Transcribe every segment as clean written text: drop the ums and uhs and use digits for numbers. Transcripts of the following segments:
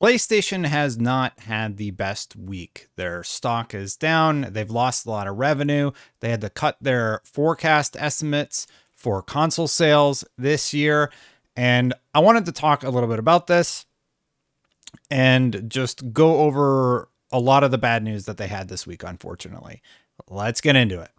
PlayStation has not had the best week. Their stock is down. They've lost a lot of revenue. They had to cut their forecast estimates for console sales this year. And I wanted to talk a little bit about this and just go over a lot of the bad news that they had this week, unfortunately. Let's get into it.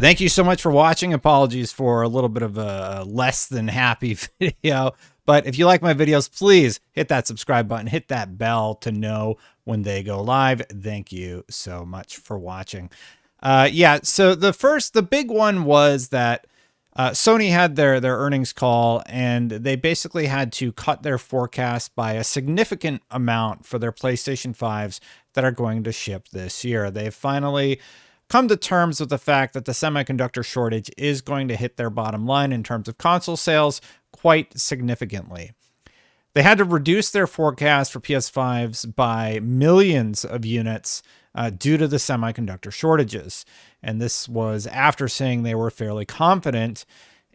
Thank you so much for watching. Apologies for a little bit of a less than happy video. But if you like my videos, please hit that subscribe button, hit that bell to know when they go live. Thank you so much for watching. So the big one was that Sony had their earnings call, and they basically had to cut their forecast by a significant amount for their PlayStation 5s that are going to ship this year. They've finally come to terms with the fact that the semiconductor shortage is going to hit their bottom line in terms of console sales quite significantly. They had to reduce their forecast for PS5s by millions of units due to the semiconductor shortages. And this was after saying they were fairly confident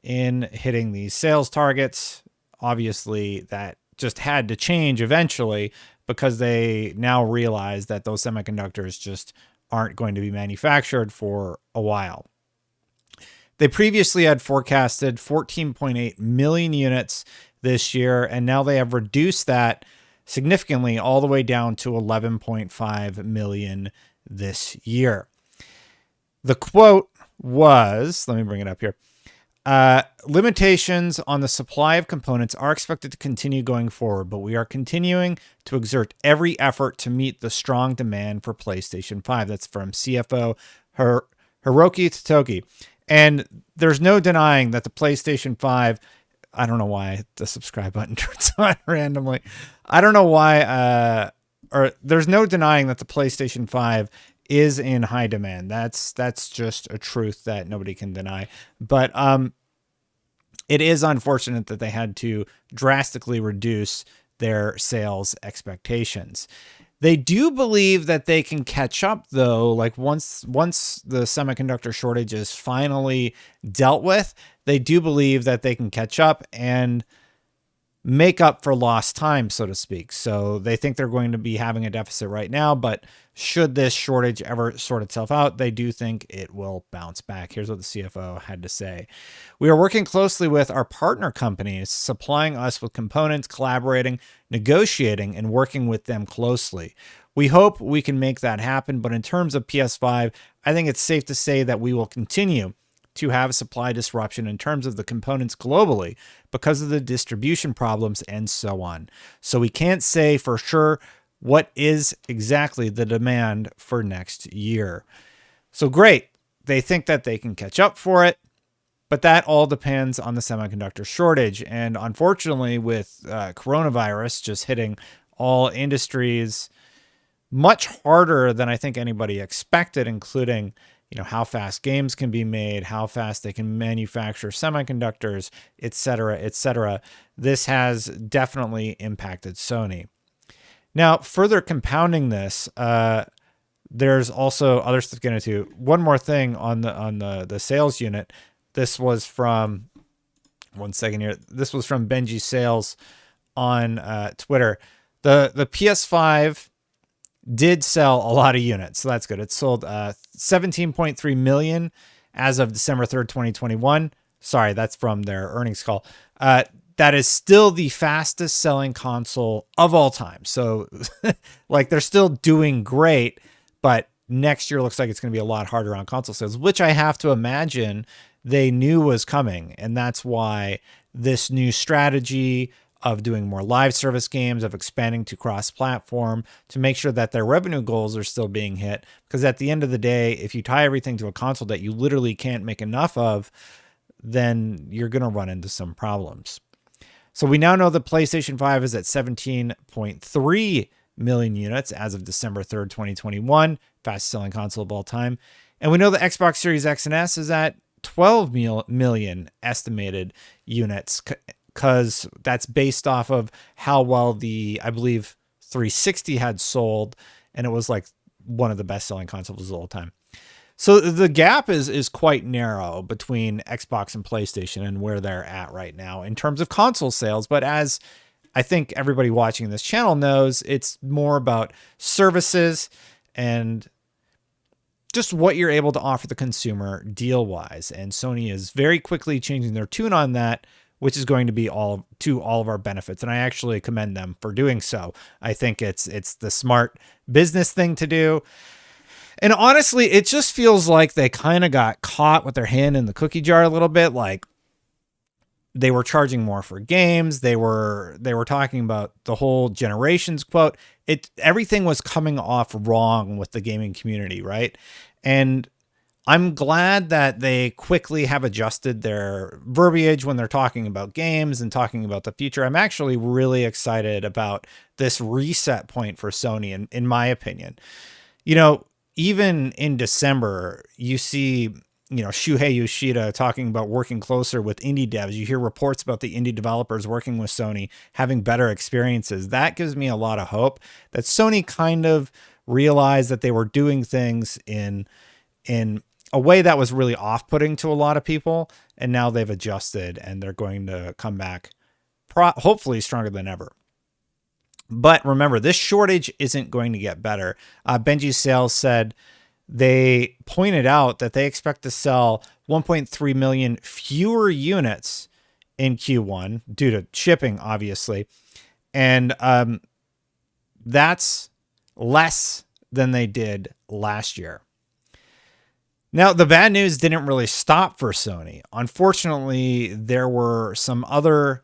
in hitting these sales targets. Obviously, that just had to change eventually because they now realize that those semiconductors just aren't going to be manufactured for a while. They previously had forecasted 14.8 million units this year, and now they have reduced that significantly all the way down to 11.5 million this year. The quote was, let me bring it up here. Limitations on the supply of components are expected to continue going forward, but we are continuing to exert every effort to meet the strong demand for PlayStation 5. That's from CFO Hiroki Totoki. And there's no denying that the PlayStation 5, I don't know why the subscribe button turns on randomly. I don't know why, or there's no denying that the PlayStation 5 is in high demand. That's just a truth that nobody can deny. But it is unfortunate that they had to drastically reduce their sales expectations. They do believe that they can catch up, though. Like once the semiconductor shortage is finally dealt with, they do believe that they can catch up and make up for lost time, so to speak. So they think they're going to be having a deficit right now, but should this shortage ever sort itself out, they do think it will bounce back. Here's what the CFO had to say. We are working closely with our partner companies, supplying us with components, collaborating, negotiating, and working with them closely. We hope we can make that happen, but in terms of PS5, I think it's safe to say that we will continue to have supply disruption in terms of the components globally because of the distribution problems and so on. So we can't say for sure what is exactly the demand for next year. So great. They think that they can catch up for it, but that all depends on the semiconductor shortage. And unfortunately, with coronavirus just hitting all industries much harder than I think anybody expected, including how fast games can be made, how fast they can manufacture semiconductors, et cetera, et cetera. This has definitely impacted Sony. Now, further compounding this, there's also other stuff to get into. One more thing on the sales unit. This was from, one second here. This was from Benji Sales on Twitter. The PS5 did sell a lot of units, so that's good. It sold 17.3 million as of December 3rd, 2021. Sorry, that's from their earnings call. That is still the fastest selling console of all time. So like they're still doing great, but next year looks like it's going to be a lot harder on console sales, which I have to imagine they knew was coming. And that's why this new strategy of doing more live service games, of expanding to cross-platform to make sure that their revenue goals are still being hit. Because at the end of the day, if you tie everything to a console that you literally can't make enough of, then you're going to run into some problems. So we now know the PlayStation 5 is at 17.3 million units as of December 3rd, 2021, fastest selling console of all time. And we know the Xbox Series X and S is at 12 million estimated units, because that's based off of how well I believe 360 had sold, and it was like one of the best selling consoles of all time. So the gap is quite narrow between Xbox and PlayStation and where they're at right now in terms of console sales. But as I think everybody watching this channel knows, it's more about services and just what you're able to offer the consumer deal wise. And Sony is very quickly changing their tune on that, which is going to be all of our benefits. And I actually commend them for doing so. I think it's the smart business thing to do. And honestly, it just feels like they kind of got caught with their hand in the cookie jar a little bit. Like they were charging more for games. They were talking about the whole generations quote. Everything was coming off wrong with the gaming community, right? And I'm glad that they quickly have adjusted their verbiage when they're talking about games and talking about the future. I'm actually really excited about this reset point for Sony, in my opinion. You know, even in December, you see, Shuhei Yoshida talking about working closer with indie devs. You hear reports about the indie developers working with Sony, having better experiences. That gives me a lot of hope that Sony kind of realized that they were doing things in a way that was really off-putting to a lot of people. And now they've adjusted and they're going to come back hopefully stronger than ever. But remember, this shortage isn't going to get better. Benji Sales said they pointed out that they expect to sell 1.3 million fewer units in Q1 due to shipping, obviously. And that's less than they did last year. Now, the bad news didn't really stop for Sony. Unfortunately, there were some other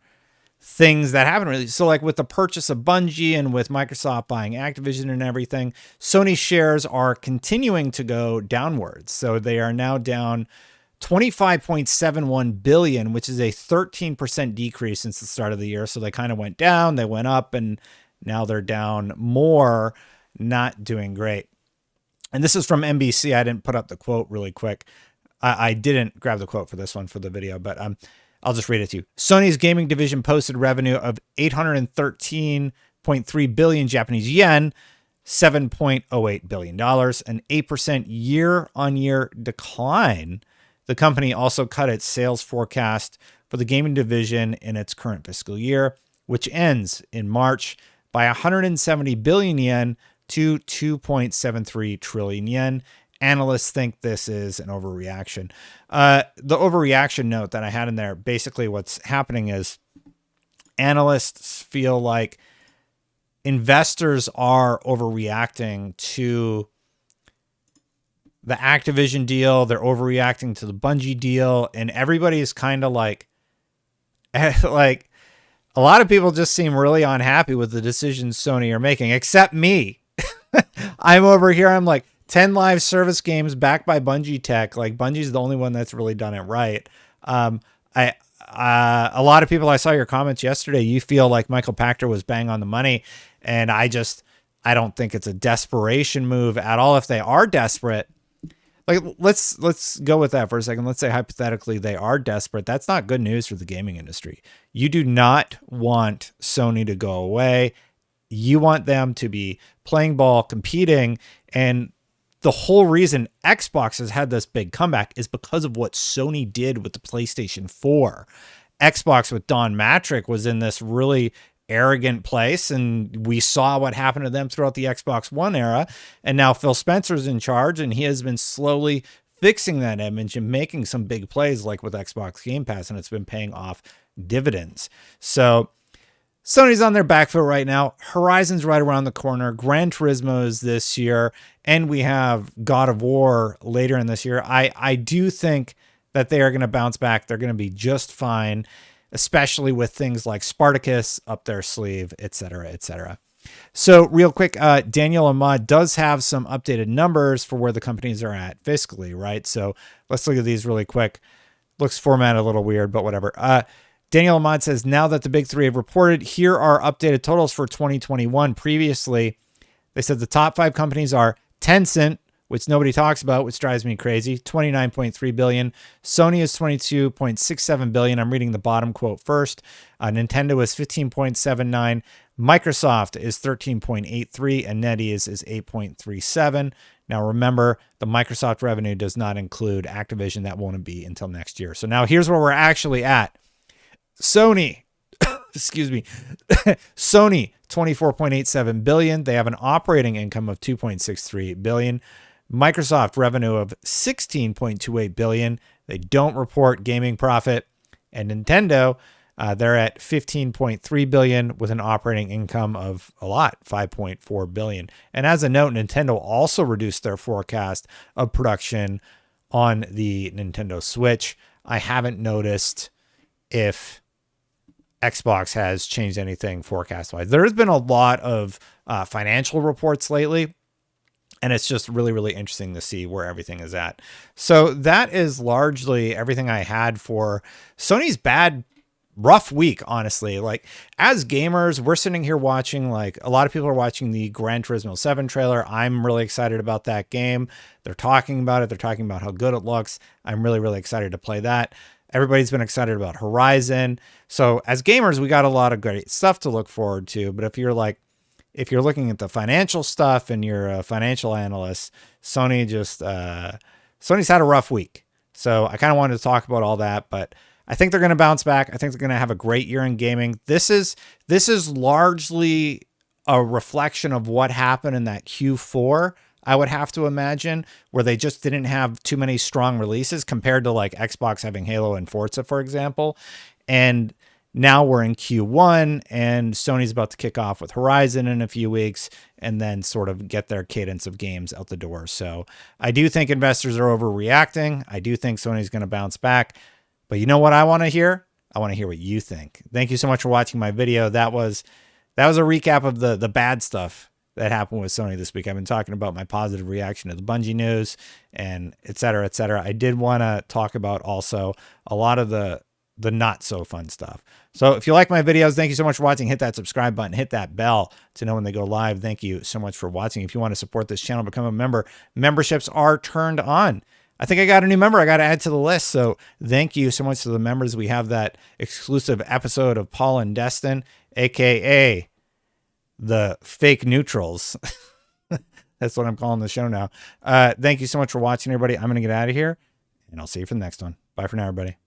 things that haven't really. So like with the purchase of Bungie and with Microsoft buying Activision and everything, Sony shares are continuing to go downwards. So they are now down 25.71 billion, which is a 13% decrease since the start of the year. So they kind of went down, they went up, and now they're down more, not doing great. And this is from NBC. I didn't put up the quote really quick. I didn't grab the quote for this one for the video, but I'll just read it to you. Sony's gaming division posted revenue of 813.3 billion Japanese yen, $7.08 billion, an 8% year-on-year decline. The company also cut its sales forecast for the gaming division in its current fiscal year, which ends in March, by 170 billion yen to 2.73 trillion yen. Analysts think this is an overreaction. The overreaction note that I had in there, basically what's happening is analysts feel like investors are overreacting to the Activision deal. They're overreacting to the Bungie deal. And everybody is kind of like a lot of people just seem really unhappy with the decisions Sony are making, except me. I'm over here. I'm like 10 live service games backed by Bungie tech. Like Bungie's the only one that's really done it right. A lot of people, I saw your comments yesterday. You feel like Michael Pachter was bang on the money. And I don't think it's a desperation move at all. If they are desperate, like let's go with that for a second. Let's say hypothetically they are desperate. That's not good news for the gaming industry. You do not want Sony to go away. You want them to be playing ball, competing. And the whole reason Xbox has had this big comeback is because of what Sony did with the PlayStation 4. Xbox with Don Matrick was in this really arrogant place, and we saw what happened to them throughout the Xbox One era. And now Phil Spencer's in charge, and he has been slowly fixing that image and making some big plays like with Xbox Game Pass, and it's been paying off dividends. So Sony's on their back foot right now. Horizon's right around the corner. Gran Turismo is this year, and we have God of War later in this year. I do think that they are going to bounce back. They're going to be just fine, especially with things like Spartacus up their sleeve, etc., etc. So real quick, Daniel Ahmad does have some updated numbers for where the companies are at fiscally, right? So let's look at these really quick. Looks formatted a little weird, but whatever. Daniel Ahmad says, now that the big three have reported, here are updated totals for 2021. Previously, they said the top 5 companies are Tencent which nobody talks about, which drives me crazy, 29.3 billion. Sony is 22.67 billion. I'm reading the bottom quote first. Nintendo is 15.79. Microsoft is 13.83, and NetEase is 8.37. Now remember, the Microsoft revenue does not include Activision. That won't be until next year. So now here's where we're actually at. Sony, excuse me, Sony, 24.87 billion. They have an operating income of 2.63 billion. Microsoft revenue of 16.28 billion. They don't report gaming profit. And Nintendo, they're at 15.3 billion with an operating income of a lot, 5.4 billion. And as a note, Nintendo also reduced their forecast of production on the Nintendo Switch. I haven't noticed if Xbox has changed anything forecast-wise. There has been a lot of financial reports lately, and it's just really, really interesting to see where everything is at. So that is largely everything I had for Sony's rough week, honestly. Like, as gamers, we're sitting here watching, like, a lot of people are watching the Gran Turismo 7 trailer. I'm really excited about that game. They're talking about it. They're talking about how good it looks. I'm really, really excited to play that. Everybody's been excited about Horizon. So as gamers, we got a lot of great stuff to look forward to. But if you're looking at the financial stuff and you're a financial analyst, Sony's had a rough week. So I kind of wanted to talk about all that, but I think they're going to bounce back. I think they're going to have a great year in gaming. This is largely a reflection of what happened in that Q4, I would have to imagine, where they just didn't have too many strong releases compared to like Xbox having Halo and Forza, for example. And now we're in Q1 and Sony's about to kick off with Horizon in a few weeks and then sort of get their cadence of games out the door. So I do think investors are overreacting. I do think Sony's going to bounce back. But you know what I want to hear? I want to hear what you think. Thank you so much for watching my video. That was a recap of the bad stuff that happened with Sony this week. I've been talking about my positive reaction to the Bungie news and et cetera, et cetera. I did want to talk about also a lot of the not so fun stuff. So if you like my videos, thank you so much for watching. Hit that subscribe button, hit that bell to know when they go live. Thank you so much for watching. If you want to support this channel, become a member. Memberships are turned on. I think I got a new member I got to add to the list. So thank you so much to the members. We have that exclusive episode of Paul and Destin, AKA the fake neutrals. That's what I'm calling the show now. Thank you so much for watching, everybody. I'm going to get out of here and I'll see you for the next one. Bye for now, everybody.